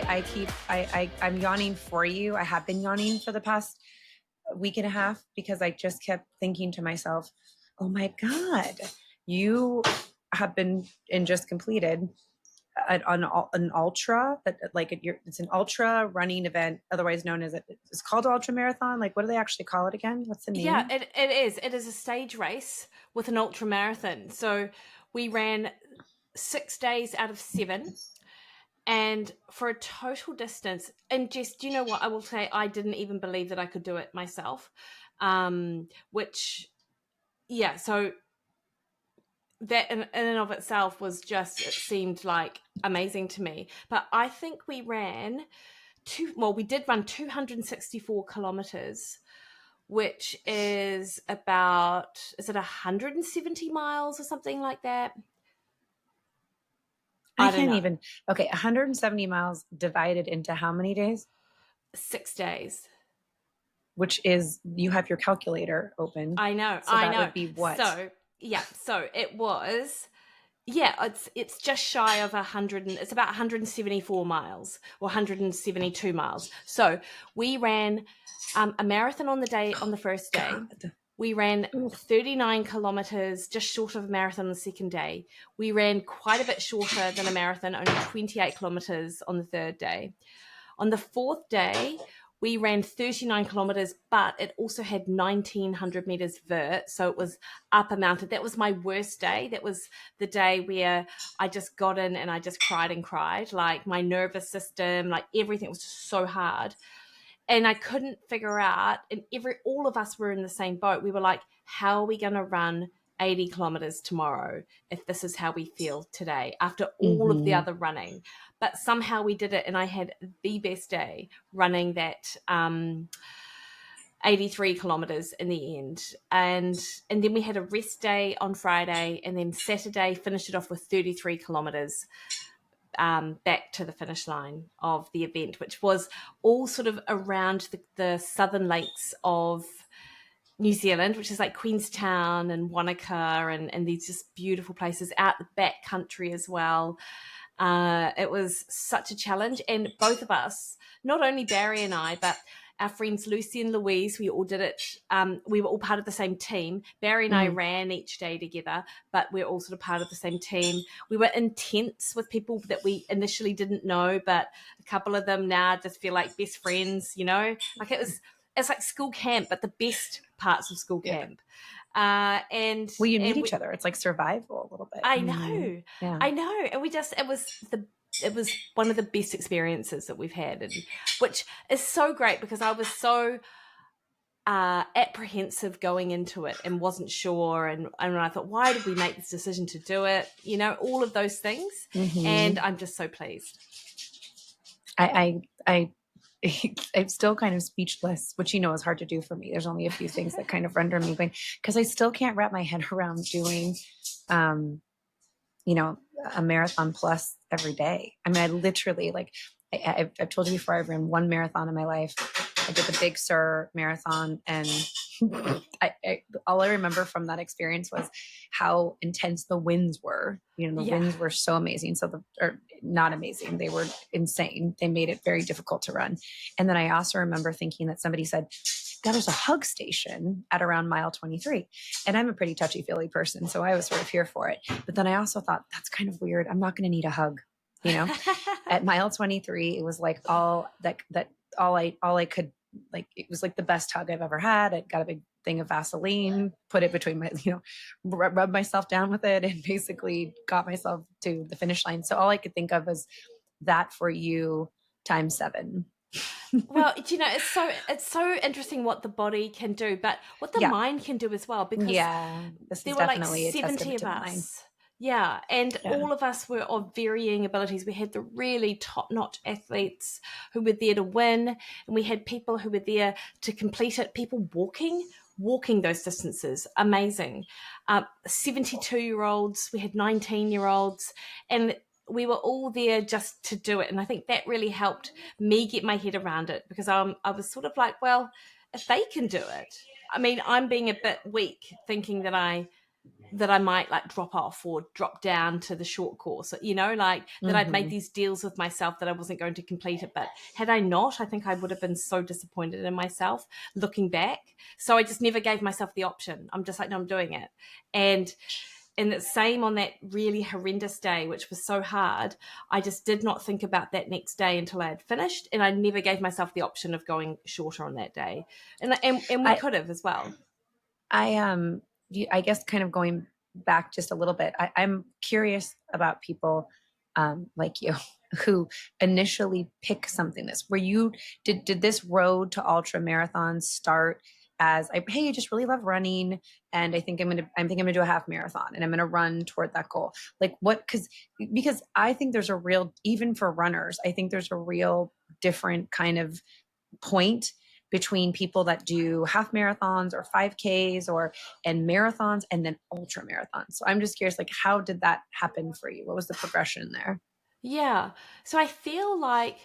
I'm yawning for you. I have been yawning for the past week and a half because I just kept thinking to myself, oh my God, you have been and just completed an ultra that it's an ultra running event, otherwise known as it's called ultra marathon. Like, what do they actually call it again? What's the name? Yeah, it is. It is a stage race with an ultra marathon. So we ran 6 days out of 7. And for a total distance, and Jess, do you know what? I will say I didn't even believe that I could do it myself. Which, yeah, so that in and of itself was just, it seemed like amazing to me. But I think we did run 264 kilometers, which is about, is it 170 miles or something like that? I don't can't know. even. Okay, 170 miles divided into how many days? 6 days. Which is, you have your calculator open. I know. So that would be what? So it was, yeah, it's just shy of 100, and it's about 174 miles or 172 miles. So we ran a marathon on the first day. God. We ran 39 kilometers, just short of a marathon on the second day. We ran quite a bit shorter than a marathon, only 28 kilometers on the third day. On the fourth day, we ran 39 kilometers, but it also had 1,900 meters vert. So it was up a mountain. That was my worst day. That was the day where I just got in and I just cried and cried. Like, my nervous system, like everything was just so hard. And I couldn't figure out, and all of us were in the same boat. We were like, how are we going to run 80 kilometers tomorrow if this is how we feel today after all of the other running? But somehow we did it, and I had the best day running that 83 kilometers in the end. And then we had a rest day on Friday, and then Saturday finished it off with 33 kilometers back to the finish line of the event, which was all sort of around the southern lakes of New Zealand, which is like Queenstown and Wanaka and these just beautiful places out the back country as well. It was such a challenge, and both of us, not only Barry and I, but our friends Lucy and Louise, we all did it. We were all part of the same team. Barry and I ran each day together, but we're all sort of part of the same team. We were in tents with people that we initially didn't know, but a couple of them now just feel like best friends, you know? Like, it's like school camp, but the best parts of school camp. And well, you need each other. It's like survival a little bit. I know. Yeah. I know. And it was one of the best experiences that we've had, and which is so great because I was so apprehensive going into it and wasn't sure, and I thought, why did we make this decision to do it? You know, all of those things. And I'm just so pleased. I'm still kind of speechless, which, is hard to do for me. There's only a few things that kind of render me going, because I still can't wrap my head around doing, a marathon plus every day. I mean, I literally, like, I've told you before, I've run one marathon in my life. I did the Big Sur marathon, and all I remember from that experience was how intense the winds were. Winds were so amazing. Or not amazing. They were insane. They made it very difficult to run. And then I also remember thinking that somebody said, God, there's a hug station at around mile 23. And I'm a pretty touchy-feely person, so I was sort of here for it. But then I also thought, that's kind of weird. I'm not going to need a hug. At mile 23, it was like all I could, like, it was like the best hug I've ever had. I got a big thing of Vaseline, put it between my, rubbed myself down with it, and basically got myself to the finish line. So all I could think of was that for you times 7. Well, it's so interesting what the body can do, but what the mind can do as well, because there were like 70 of us. Yeah, and all of us were of varying abilities. We had the really top-notch athletes who were there to win, and we had people who were there to complete it, people walking those distances. Amazing. 72-year-olds, we had 19-year-olds, and we were all there just to do it. And I think that really helped me get my head around it, because I was sort of like, well, if they can do it, I mean, I'm being a bit weak thinking that I that I might like drop off or drop down to the short course, you know, like that I'd made these deals with myself that I wasn't going to complete it. But had I not, I think I would have been so disappointed in myself looking back. So I just never gave myself the option. I'm just like, no, I'm doing it. And it's same on that really horrendous day, which was so hard. I just did not think about that next day until I had finished, and I never gave myself the option of going shorter on that day. And we I could have as well. I I guess kind of going back just a little bit, I'm curious about people like you who initially pick something this where you did this road to ultra marathons start as hey, I just really love running and I think I'm gonna do a half marathon and I'm gonna run toward that goal. Like what because I think there's a real, even for runners, I think there's a real different kind of point between people that do half marathons or 5Ks or and marathons and then ultra marathons. So I'm just curious, like, how did that happen for you? What was the progression there? Yeah. So I feel like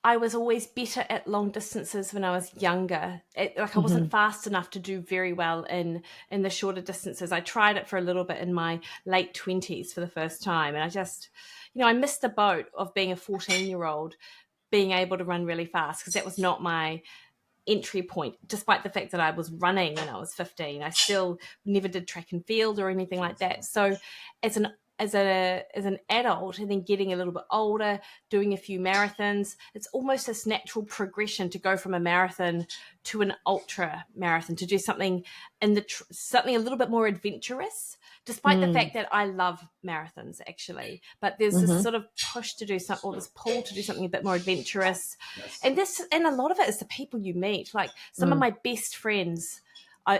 I was always better at long distances when I was younger. Like I wasn't Mm-hmm. fast enough to do very well in the shorter distances. I tried it for a little bit in my late 20s for the first time, and I just, I missed the boat of being a 14-year-old being able to run really fast because that was not my entry point. Despite the fact that I was running when I was 15, I still never did track and field or anything like that. So as an as an adult and then getting a little bit older, doing a few marathons, it's almost this natural progression to go from a marathon to an ultra marathon, to do something in something a little bit more adventurous, despite the Mm, fact that I love marathons actually. But there's this mm-hmm. sort of push to do something, or this pull to do something a bit more adventurous. And a lot of it is the people you meet. Like some of Mm, my best friends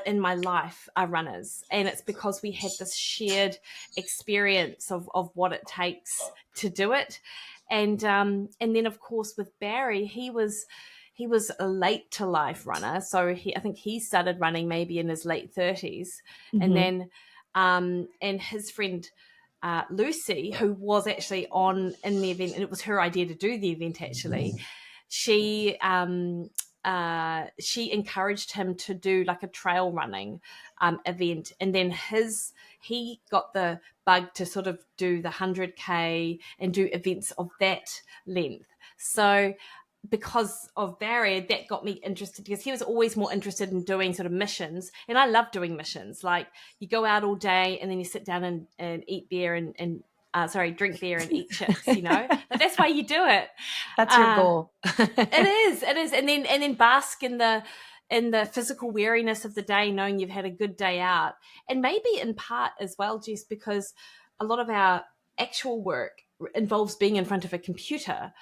in my life are runners, and it's because we have this shared experience of what it takes to do it. And then of course with Barry, he was a late to life runner, so I think he started running maybe in his late 30s. And mm-hmm. then and his friend Lucy, who was actually on in the event, and it was her idea to do the event actually. She encouraged him to do like a trail running event, and then he got the bug to sort of do the 100K and do events of that length. So because of Barry, that got me interested, because he was always more interested in doing sort of missions, and I love doing missions. Like you go out all day and then you sit down and eat beer and drink beer and eat chips. Like that's why you do it. That's your Uh, goal. it is, and then bask in the physical weariness of the day, knowing you've had a good day out, and maybe in part as well, just because a lot of our actual work involves being in front of a computer,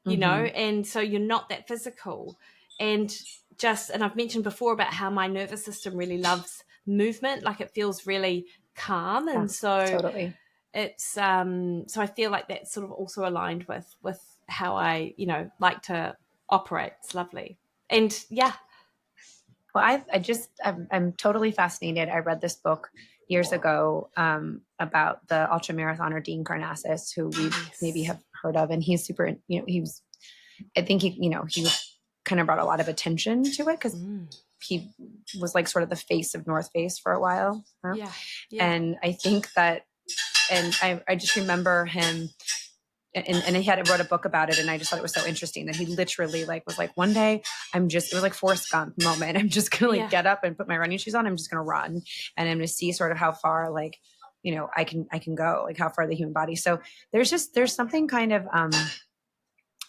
Mm-hmm. and so you're not that physical. And I've mentioned before about how my nervous system really loves movement, like it feels really calm, Yeah, and so totally. so I feel like that's sort of also aligned with how I like to operate. It's lovely. And yeah. Well, I'm totally fascinated. I read this book years ago about the ultra marathoner Dean Karnazes, who we maybe Yes. have heard of, and he's super. I think he was kind of brought a lot of attention to it because Mm. he was like sort of the face of North Face for a while, huh? Yeah. Yeah. And I think that, and I just remember him and he had wrote a book about it, and I just thought it was so interesting that he literally like was like, one day it was like Forrest Gump moment, I'm just gonna like Yeah. get up and put my running shoes on, I'm just gonna run, and I'm gonna see sort of how far, like, I can go, like how far the human body. So there's something kind of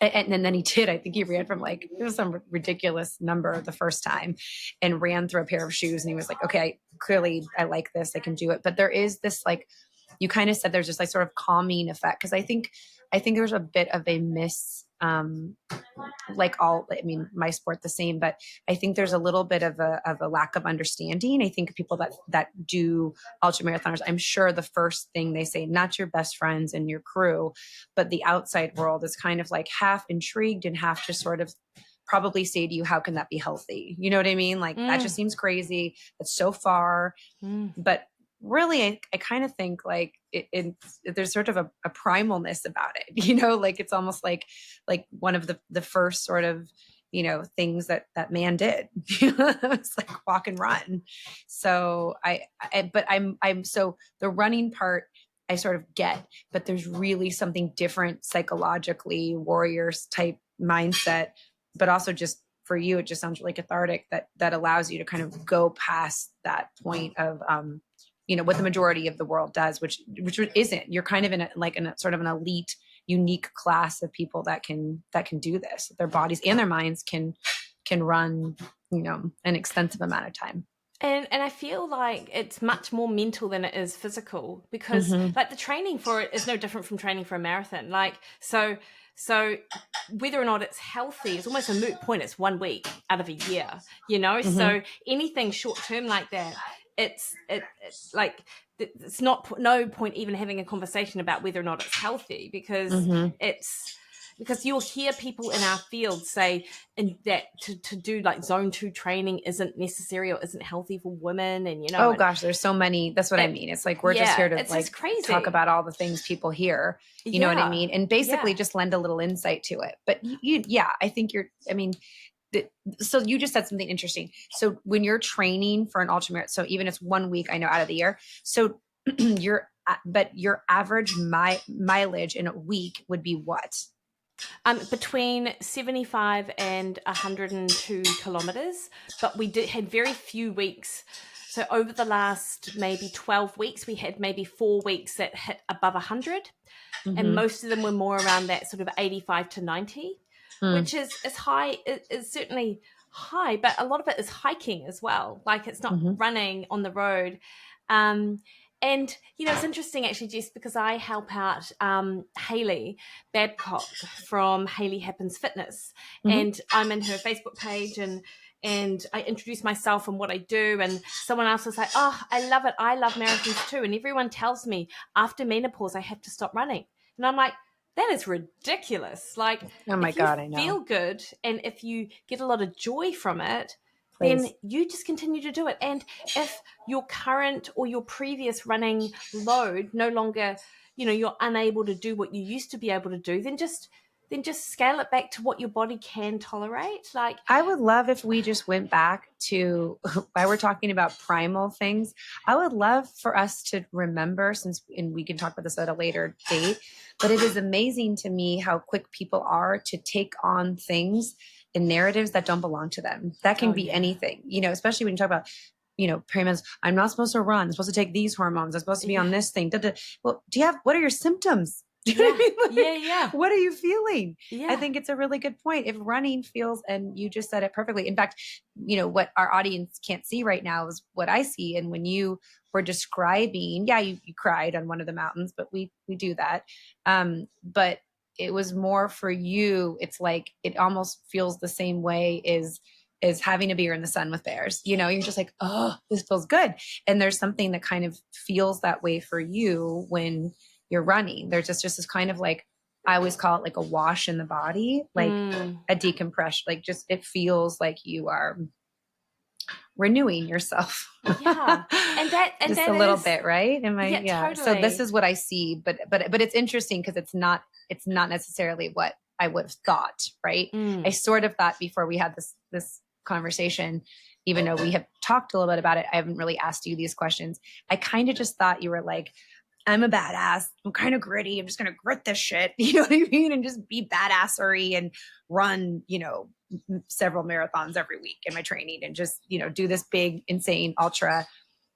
and then he did, I think he ran from like, it was some ridiculous number the first time and ran through a pair of shoes, and he was like, okay, clearly I like this, I can do it. But there is this, like, you kind of said, there's just like sort of calming effect, because I think there's a bit of a like I mean, my sport the same, but I think there's a little bit of a lack of understanding. I think people that do ultra marathoners, I'm sure the first thing they say, not your best friends and your crew, but the outside world, is kind of like half intrigued and half just sort of probably say to you, how can that be healthy? You know what I mean? Like, that Mm. just seems crazy. That's so far. Mm. But really, I kind of think like there's sort of a primalness about it, like it's almost like one of the first sort of things that man did. It's like walk and run. So but I'm so the running part I sort of get, but there's really something different psychologically, warriors type mindset, but also just for you, it just sounds really cathartic that allows you to kind of go past that point of, what the majority of the world does, which isn't. You're kind of in a sort of an elite, unique class of people that can do this. Their bodies and their minds can run, an extensive amount of time. And I feel like it's much more mental than it is physical, because like the training for it is no different from training for a marathon. Like, so whether or not it's healthy is almost a moot point. It's 1 week out of a year, so anything short term like that, it's like, it's no point even having a conversation about whether or not it's healthy, because because you'll hear people in our field say that to do like zone 2 training isn't necessary or isn't healthy for women. And oh gosh, there's so many. That's what I mean. It's like we're just here to it's like just crazy. Talk about all the things people hear, you know what I mean, and basically just lend a little insight to it. But I think so you just said something interesting. So when you're training for an ultramarathon, so even it's 1 week, I know, out of the year, so your average mileage in a week would be what? Between 75 and 102 kilometers, but we had very few weeks. So over the last maybe 12 weeks, we had maybe 4 weeks that hit above 100, and most of them were more around that sort of 85 to 90, which is high. Is certainly high, but a lot of it is hiking as well. Like, it's not running on the road. And, it's interesting actually, Jess, because I help out Hayley Babcock from Hayley Happens Fitness, and I'm in her Facebook page, and I introduce myself and what I do, and someone else was like, oh, I love it. I love marathons too. And everyone tells me after menopause, I have to stop running. And I'm like, that is ridiculous. Like, oh my God, I know. Feel good, and if you get a lot of joy from it, then you just continue to do it. And if your current or your previous running load no longer, you're unable to do what you used to be able to do, then just scale it back to what your body can tolerate. Like, I would love if we just went back to why we're talking about primal things. I would love for us to remember, and we can talk about this at a later date, but it is amazing to me how quick people are to take on things and narratives that don't belong to them. That can be anything, especially when you talk about, premen's, I'm not supposed to run. I'm supposed to take these hormones. I'm supposed to be on this thing. Well, what are your symptoms? Do you know what I mean? Like, what are you feeling? I think it's a really good point. If running feels, and you just said it perfectly. In fact, what our audience can't see right now is what I see. And when you were describing, you cried on one of the mountains, but we do that. But it was more for you. It's like, it almost feels the same way as having a beer in the sun with bears. You're just like, oh, this feels good. And there's something that kind of feels that way for you when you're running. There's just this kind of like, I always call it like a wash in the body, like a decompression, like just, it feels like you are renewing yourself. And just that a little bit, right? Totally. So this is what I see, but it's interesting because it's not necessarily what I would have thought, right? I sort of thought before we had this conversation, even though we have talked a little bit about it, I haven't really asked you these questions. I kind of just thought you were like, I'm a badass. I'm kind of gritty. I'm just going to grit this shit. You know what I mean? And just be badassery and run, several marathons every week in my training, and just, do this big, insane ultra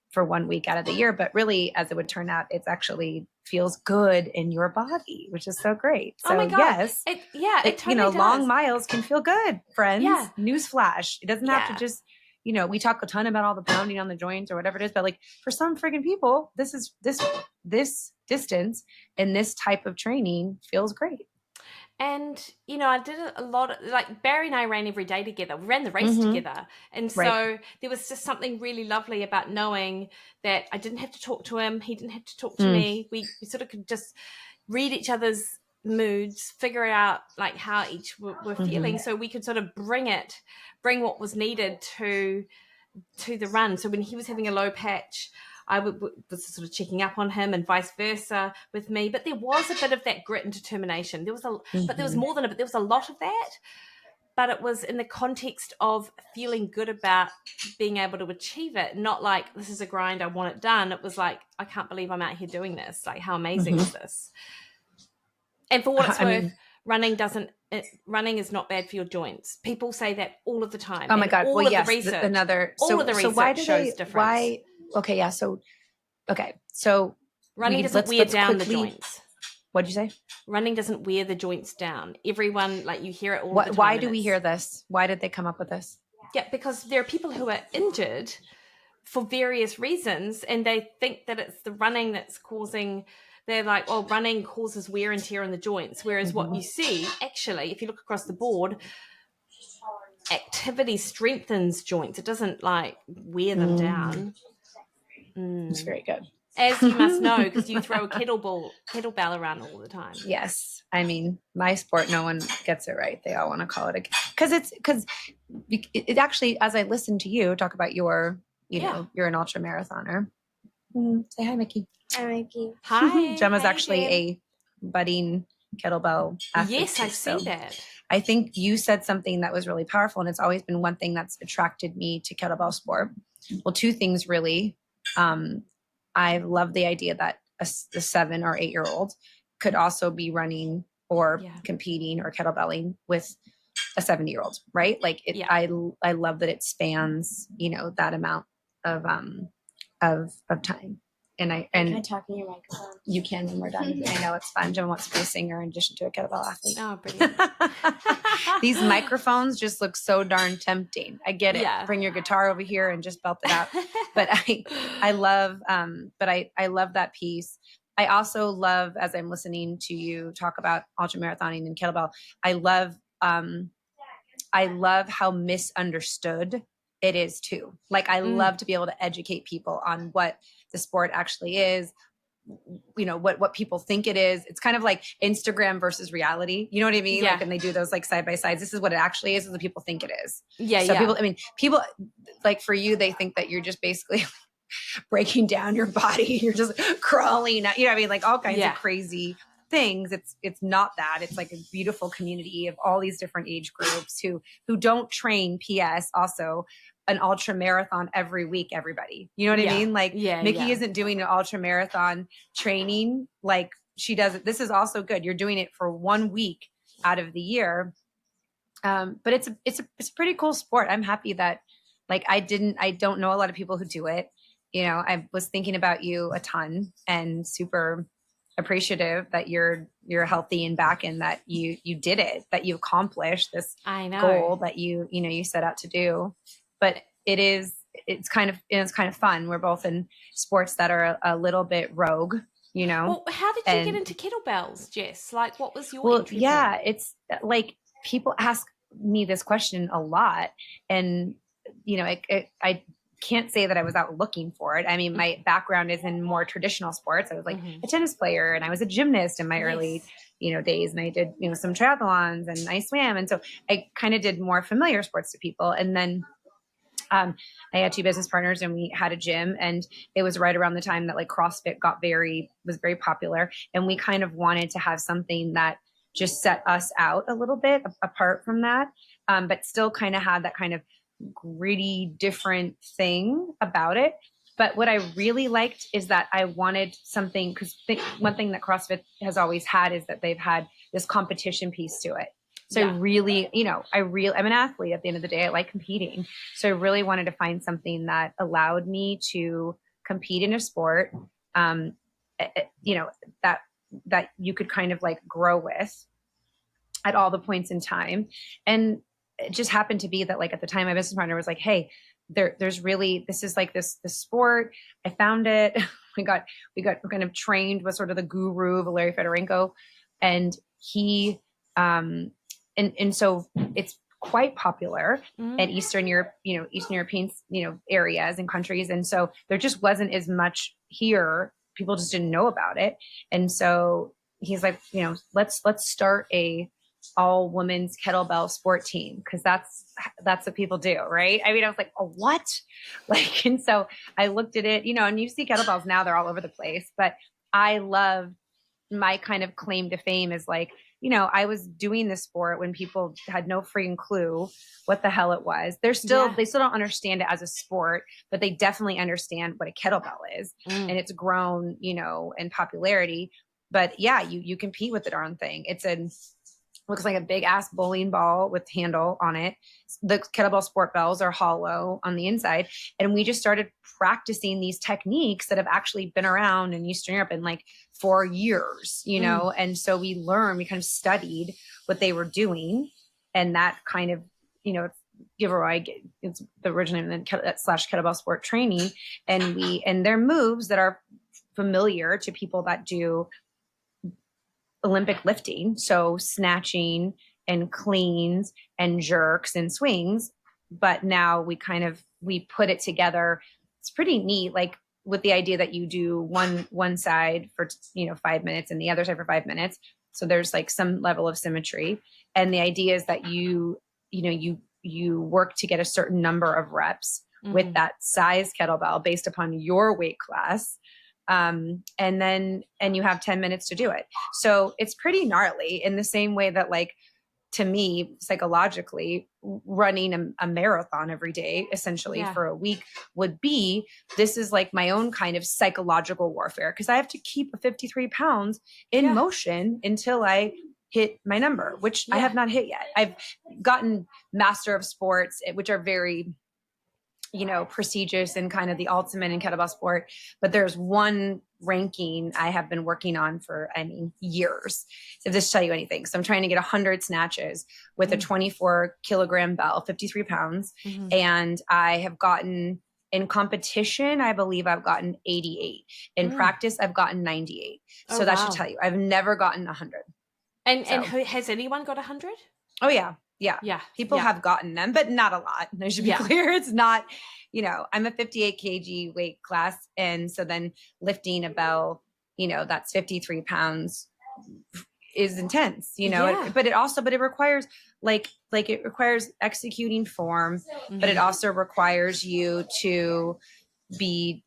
for 1 week out of the year. But really, as it would turn out, it's actually feels good in your body, which is so great. So oh my God. Yes, it totally does. Long miles can feel good, friends. Yeah. Newsflash. It doesn't have to just, we talk a ton about all the pounding on the joints or whatever it is, but like for some friggin' people, this distance and this type of training feels great. And, I did a lot of, like, Barry and I ran every day together. We ran the race together. And so there was just something really lovely about knowing that I didn't have to talk to him. He didn't have to talk to me. We sort of could just read each other's moods, figure out like how each were feeling. So we could sort of bring what was needed to the run. So when he was having a low patch, I was sort of checking up on him, and vice versa with me. But there was a bit of that grit and determination. There was but there was more than a bit. There was a lot of that. but it was in the context of feeling good about being able to achieve it, not like, this is a grind, I want it done. It was like, I can't believe I'm out here doing this. Like, how amazing is this? And for what it's worth, running is not bad for your joints. People say that all of the time. Oh my God. All well, of yes. the research, All of the research shows difference. Okay. Yeah. So running doesn't wear down the joints. What'd you say? Running doesn't wear the joints down. Everyone, like, you hear it all the time. Why do we hear this? Why did they come up with this? Yeah, because there are people who are injured for various reasons, and they think that it's the running that's causing. They're like, oh, running causes wear and tear in the joints. Whereas what you see, actually, if you look across the board, activity strengthens joints. It doesn't like wear them down. It's very good. As you must know, because you throw a kettlebell around all the time. Yes. I mean, my sport, no one gets it right. They all want to call it because it actually, as I listen to you talk about you're an ultra marathoner. Say hi, Mikki. Hi, Mikki. Hi. Gemma's actually a budding kettlebell athlete. Yes, I see that. I think you said something that was really powerful, and it's always been one thing that's attracted me to kettlebell sport. Well, two things really. I love the idea that a 7 or 8 year old could also be running or competing or kettlebelling with a 70-year-old, right? Like I love that it spans, that amount of time. And can I talk in your microphone? You can when we're done. I know it's fun. Gemma wants to be a singer in addition to a kettlebell athlete. Oh, brilliant. These microphones just look so darn tempting. I get it. Yeah. Bring your guitar over here and just belt it out. But I love I love that piece. I also love, as I'm listening to you talk about ultra marathoning and kettlebell, I love how misunderstood it is too. Like I love to be able to educate people on what the sport actually is, what people think it is. It's kind of like Instagram versus reality. You know what I mean? Yeah. Like, and they do those like side by sides. This is what it actually is what people think it is. Yeah. So people like for you, they think that you're just basically breaking down your body. You're just crawling, what I mean? Like all kinds of crazy things. It's not that. It's like a beautiful community of all these different age groups who don't train. PS also an ultra marathon every week, everybody. You know what I mean? Like Mikki isn't doing an ultra marathon training like she does it. This is also good. You're doing it for 1 week out of the year. But it's a pretty cool sport. I'm happy that like I don't know a lot of people who do it. I was thinking about you a ton and super appreciative that you're healthy and back and that you did it, that you accomplished this goal that you set out to do. But it's kind of fun. We're both in sports that are a little bit rogue, Well, how did you get into kettlebells, Jess? Like, what was your entry point? It's like people ask me this question a lot, and I can't say that I was out looking for it. I mean, my background is in more traditional sports. I was like a tennis player, and I was a gymnast in my early days, and I did some triathlons, and I swam, and so I kind of did more familiar sports to people, and then. I had 2 business partners and we had a gym, and it was right around the time that like CrossFit was very popular. And we kind of wanted to have something that just set us out a little bit apart from that. But still kind of had that kind of gritty, different thing about it. But what I really liked is that I wanted something, because one thing that CrossFit has always had is that they've had this competition piece to it. So I really, I'm an athlete at the end of the day. I like competing. So I really wanted to find something that allowed me to compete in a sport, that you could kind of like grow with at all the points in time. And it just happened to be that like at the time my business partner was like, hey, there's really, this is like this sport. I found it. we got kind of trained with sort of the guru, Valery Fedorenko, and he, and so it's quite popular in Eastern Europe, Eastern European, areas and countries. And so there just wasn't as much here. People just didn't know about it. And so he's like, let's start a all women's kettlebell sport team. Cause that's what people do. Right. I mean, I was like, oh, what? Like, and so I looked at it, and you see kettlebells now, they're all over the place, but I love my kind of claim to fame is like, I was doing this sport when people had no freaking clue what the hell it was. They still don't understand it as a sport, but they definitely understand what a kettlebell is. And it's grown, in popularity. But yeah, you compete with the darn thing. Looks like a big ass bowling ball with handle on it. The kettlebell sport bells are hollow on the inside. And we just started practicing these techniques that have actually been around in Eastern Europe for years, And so we kind of studied what they were doing. And that kind of, Giveaway, it's the original name / kettlebell sport training. And their moves that are familiar to people that do Olympic lifting, so snatching and cleans and jerks and swings, but now we put it together. It's pretty neat, like with the idea that you do one side for 5 minutes and the other side for 5 minutes, so there's like some level of symmetry. And the idea is that you work to get a certain number of reps with that size kettlebell based upon your weight class. And you have 10 minutes to do it. So it's pretty gnarly in the same way that, like, to me, psychologically, running a marathon every day, essentially for a week this is like my own kind of psychological warfare. Cause I have to keep 53 pounds in motion until I hit my number, which I have not hit yet. I've gotten master of sports, which are very, prestigious and kind of the ultimate in kettlebell sport. But there's one ranking I have been working on for, years, if this tell you anything. So I'm trying to get 100 snatches with a 24 kilogram bell, 53 pounds. And I have gotten, in competition, I believe I've gotten 88. In practice, I've gotten 98. So that should tell you, I've never gotten 100. And has anyone got 100? Oh yeah. Yeah. People have gotten them, but not a lot. I should be clear. It's not, I'm a 58 kg weight class. And so then lifting a bell, that's 53 pounds is intense, but it requires it requires executing form, but it also requires you to be,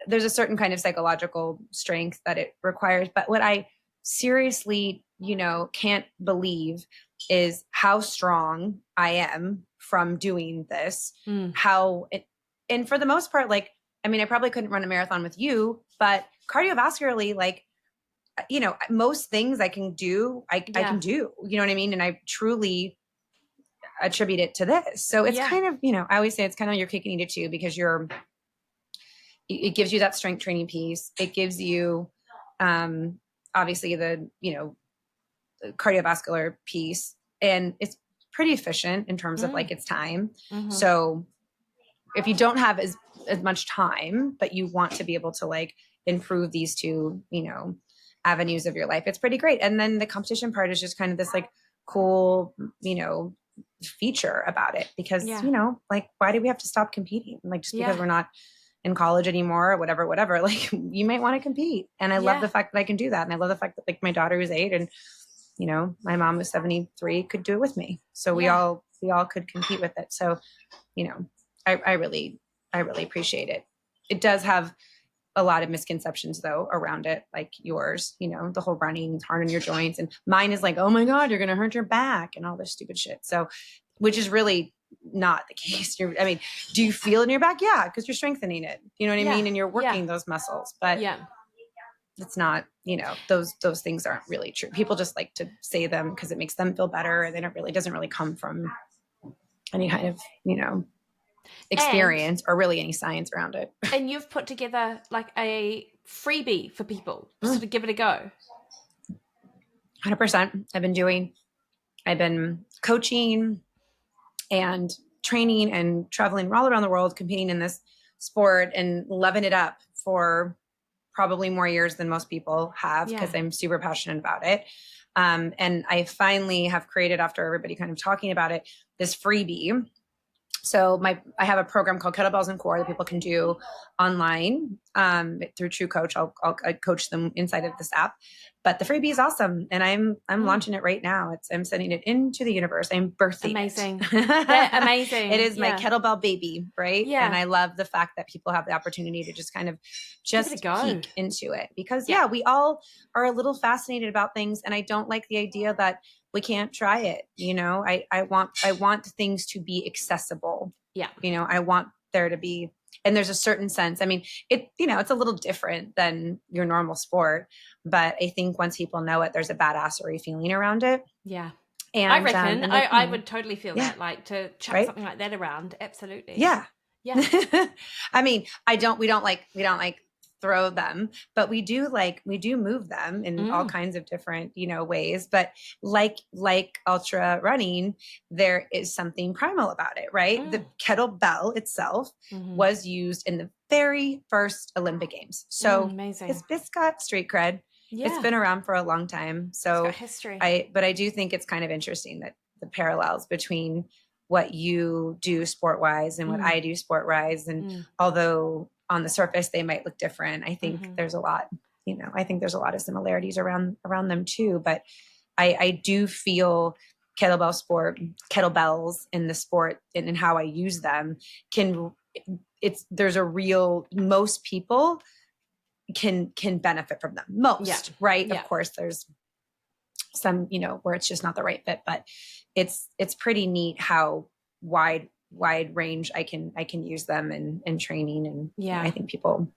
there's a certain kind of psychological strength that it requires. But what I seriously, can't believe is how strong I am from doing this, and for the most part, I probably couldn't run a marathon with you, but cardiovascularly, most things I can do, I can do, you know what I mean? And I truly attribute it to this. So it's kind of, I always say it's kind of your cake and eat it too, because it gives you that strength training piece. It gives you, obviously the cardiovascular piece, and it's pretty efficient in terms of its time. So if you don't have as much time, but you want to be able to improve these two, avenues of your life, it's pretty great. And then the competition part is just kind of this cool, feature about it, because, why do we have to stop competing? Just because we're not in college anymore or whatever, you might want to compete. And I love the fact that I can do that. And I love the fact that my daughter who's 8 and, my mom was 73 could do it with me. So we all could compete with it. So, I really appreciate it. It does have a lot of misconceptions though around it, like yours, the whole running, it's hard on your joints. And mine is oh my God, you're going to hurt your back and all this stupid shit. So, which is really not the case. Do you feel it in your back? Yeah. Cause you're strengthening it, you know what I mean? And you're working those muscles, but it's not, those things aren't really true. People just like to say them because it makes them feel better. And it doesn't really come from any kind of, experience or really any science around it. And you've put together a freebie for people just to give it a go. 100%. I've been coaching and training and traveling all around the world, competing in this sport and loving it up for probably more years than most people have, because I'm super passionate about it. And I finally have created, after everybody kind of talking about it, this freebie So I have a program called Kettlebells and Core that people can do online through True Coach. I coach them inside of this app. But the freebie is awesome, and I'm launching it right now. I'm sending it into the universe. I'm birthing Amazing. it. Amazing. It is my kettlebell baby, right? Yeah. And I love the fact that people have the opportunity to just kind of just peek into it, because we all are a little fascinated about things, and I don't like the idea that we can't try it. I want things to be accessible. Yeah. I want there to be, and there's a certain sense. I mean, it's a little different than your normal sport, but I think once people know it, there's a badassery feeling around it. Yeah. And I reckon I would totally feel that, like to chuck something like that around. Absolutely. Yeah. Yeah. I mean, we don't like throw them, but we do move them in all kinds of different, ways. But like ultra running, there is something primal about it, right? The kettlebell itself was used in the very first Olympic Games. So it's got street cred. Yeah. It's been around for a long time. So it's got history. But I do think it's kind of interesting that the parallels between what you do sport-wise and what I do sport-wise. And although on the surface they might look different, I think there's a lot, I think there's a lot of similarities around them too. But I do feel kettlebells in the sport and how I use them there's a real, most people can benefit from them most, right? Yeah. Of course, there's some, where it's just not the right fit, but it's pretty neat how wide range I can use them in training. And I think people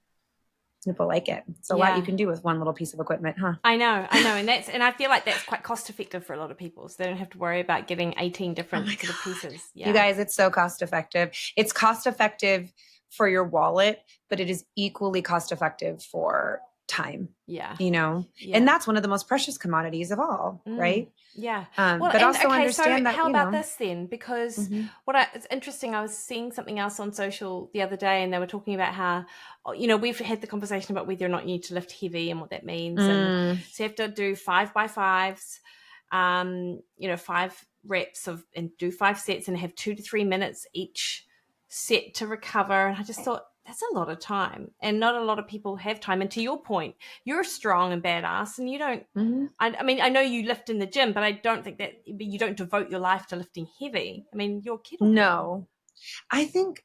like it. It's a lot you can do with one little piece of equipment, huh? I know. And I feel like that's quite cost effective for a lot of people. So they don't have to worry about getting 18 different sort of pieces. Yeah. You guys, it's so cost effective. It's cost effective for your wallet, but it is equally cost effective for time. Yeah. And that's one of the most precious commodities of all, right? Yeah. But also understand that, how about this then? Because it's interesting, I was seeing something else on social the other day, and they were talking about how, we've had the conversation about whether or not you need to lift heavy and what that means. And so you have to do 5x5s, 5 reps and do 5 sets and have 2 to 3 minutes each set to recover. And I just thought, that's a lot of time, and not a lot of people have time. And to your point, you're strong and badass, and you don't, I mean, I know you lift in the gym, but I don't think that you don't devote your life to lifting heavy. I mean, you're kettlebell. No, I think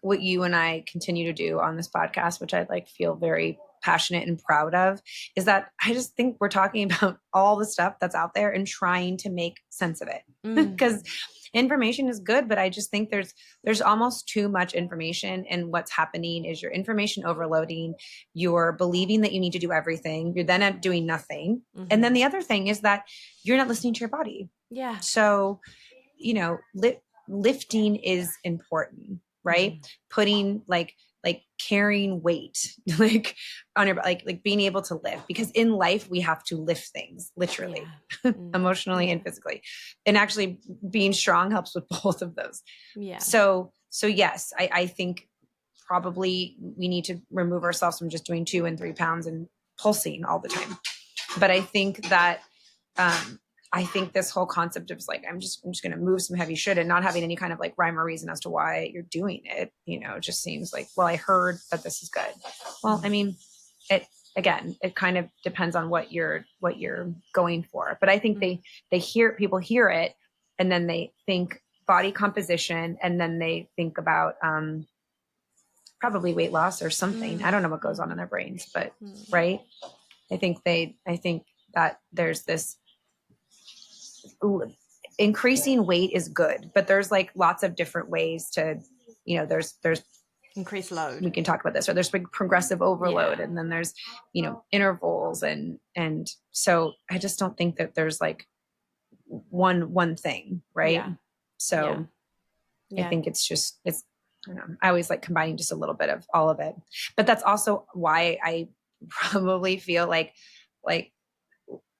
what you and I continue to do on this podcast, which I feel very passionate and proud of, is that I just think we're talking about all the stuff that's out there and trying to make sense of it. Because information is good, but I just think there's almost too much information, and what's happening is you're information overloading. You're believing that you need to do everything. You're then doing nothing. And then the other thing is that you're not listening to your body. Yeah. So, lifting is important, right? Putting like carrying weight, on your, being able to lift, because in life we have to lift things literally, emotionally and physically, and actually being strong helps with both of those. Yeah. So yes, I think probably we need to remove ourselves from just doing 2 and 3 pounds and pulsing all the time. But I think that, this whole concept of I'm just going to move some heavy shit and not having any kind of rhyme or reason as to why you're doing it, just seems well, I heard that this is good. Well, I mean, it kind of depends on what you're going for. But I think people hear it, and then they think body composition, and then they think about probably weight loss or something. I don't know what goes on in their brains, but right. I think that there's this increasing weight is good, but there's lots of different ways to, there's increase load. We can talk about this, or there's progressive overload, and then there's, intervals. And so I just don't think that there's one thing. Right. Yeah. So I think it's I don't know, I always combining just a little bit of all of it, but that's also why I probably feel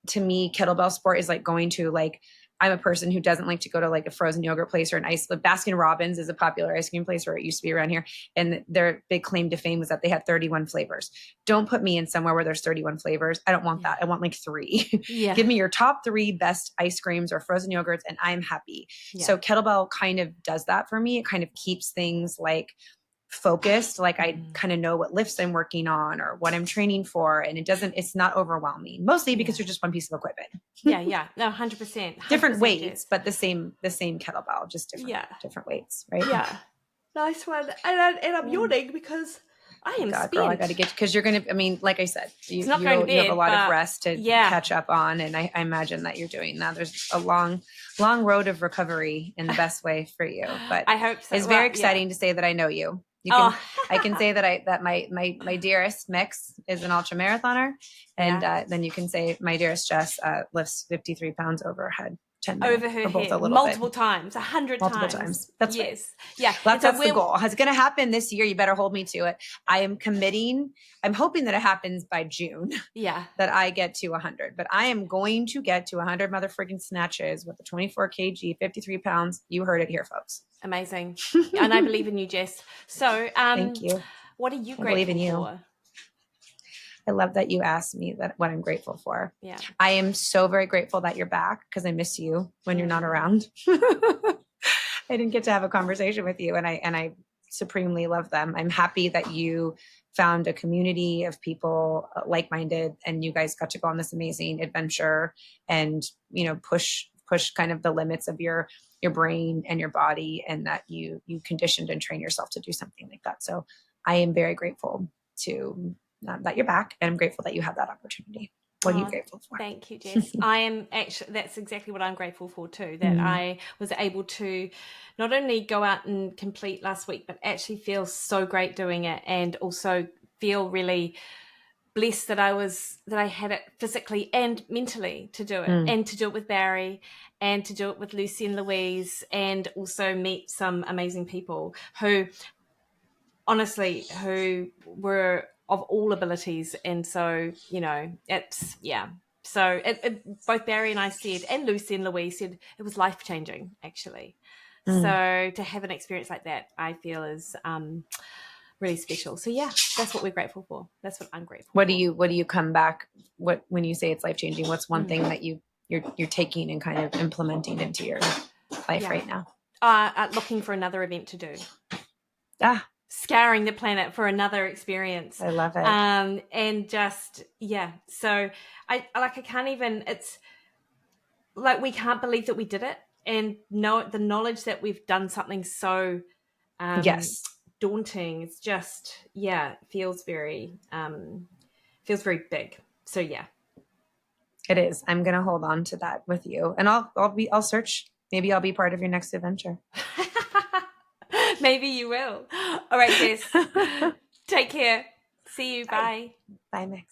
to me, kettlebell sport is going to I'm a person who doesn't like to go to like a frozen yogurt place or an ice. Like Baskin Robbins is a popular ice cream place, or it used to be around here. And their big claim to fame was that they had 31 flavors. Don't put me in somewhere where there's 31 flavors. I don't want that. I want like 3. Yeah. Give me your top 3 best ice creams or frozen yogurts and I'm happy. Yeah. So kettlebell kind of does that for me. It kind of keeps things like focused, like I kind of know what lifts I'm working on or what I'm training for, and it's not overwhelming, mostly because you're just one piece of equipment. Yeah, no, 100%. Different weights, yes. but the same kettlebell, just different weights, right? Yeah, nice one. And I'm yawning because I am spent. Girl, I got to get, because you're gonna, I mean, like I said, you have a lot of rest to catch up on, and I imagine that you're doing that. There's a long road of recovery in the best way for you, but I hope so. It's very exciting to say that I know you. I can say that my dearest Mix is an ultra marathoner, and then you can say my dearest Jess lifts 53 pounds over her head, 10 minutes, over her both head, multiple times, 100 times. That's yes, right. Yeah. That's the goal. It's going to happen this year. You better hold me to it. I am committing. I'm hoping that it happens by June. Yeah. That I get to 100, but I am going to get to 100 mother freaking snatches with the 24 kg, 53 pounds. You heard it here, folks. Amazing. And I believe in you, Jess. So, thank you. What are you grateful believe in you. for? I love that you asked me what I'm grateful for. Yeah. I am so very grateful that you're back, because I miss you when you're not around. I didn't get to have a conversation with you, and I supremely love them. I'm happy that you found a community of people like-minded, and you guys got to go on this amazing adventure and, push kind of the limits of your brain and your body, and that you conditioned and train yourself to do something like that. So I am very grateful to that you're back, and I'm grateful that you had that opportunity. What are you grateful for? Thank you, Jess. I am actually, that's exactly what I'm grateful for too, that I was able to not only go out and complete last week, but actually feel so great doing it, and also feel really blessed that I had it physically and mentally to do it, and to do it with Barry, and to do it with Lucy and Louise, and also meet some amazing people who were of all abilities. And so, it's, so both Barry and I said, and Lucy and Louise said, it was life-changing, actually. So to have an experience like that, I feel is really special. So that's what we're grateful for. That's what I'm grateful for. What do you come back, when you say it's life-changing, what's one thing that you're taking and kind of implementing into your life right now? Looking for another event to do. Scouring the planet for another experience. I love it. And just, so I can't even, it's like, we can't believe that we did it, and know the knowledge that we've done something so daunting. It's just, it feels very big. So it is. I'm going to hold on to that with you, and I'll search. Maybe I'll be part of your next adventure. Maybe you will. All right, Jess. Take care. See you. Bye. Bye, Mix.